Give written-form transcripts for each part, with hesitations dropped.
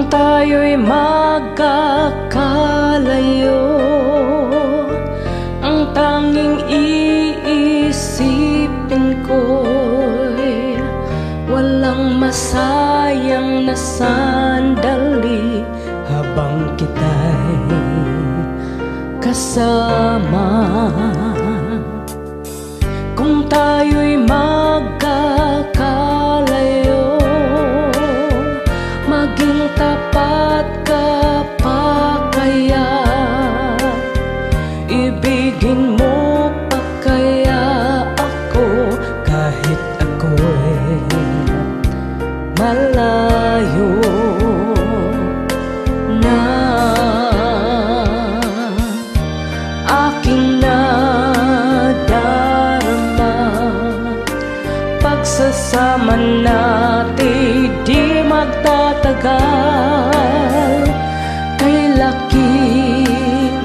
tayo'y magkakalayo, ang tanging iisipin ko'y walang masayang na sandali habang kita'y kasama. Kung tayo'y magkakalayo, maging tapat ka pa kaya? Ibigin mo pa kaya ako kahit ako'y malayo na? Aking nadarama, pagsasama natin di magtatagal. Kay laki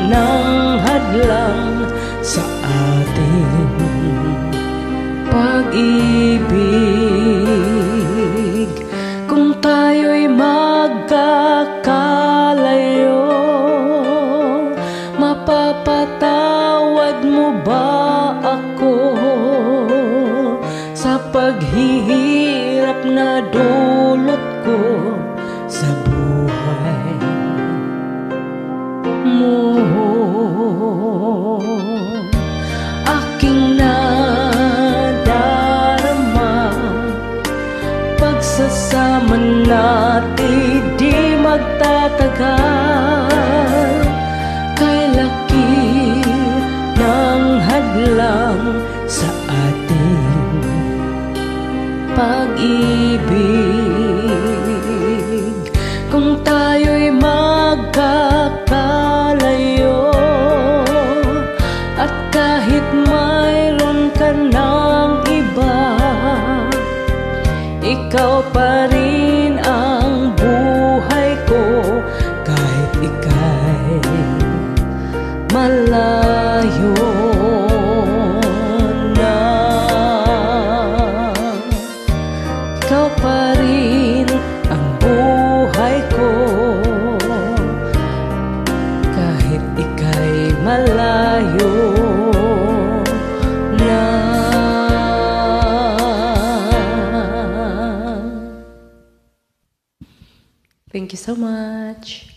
ng hadlang sa ating pag-ibig. Kung tayo'y magkakalayo, mapapatawad mo ba ako sa paghihirap na dulot ko sa buhay mo? Aking nadarama, pagsasama natin di magtatagal. Kay laki ng hadlang sa ating pag-ibig. Kung tayo'y magkakalayo, at kahit mayroon ka ng iba, ikaw pa rin ang buhay ko kahit ika'y malayo na. Ikaw pa rin ang buhay ko kahit ika'y malayo na. Thank you so much.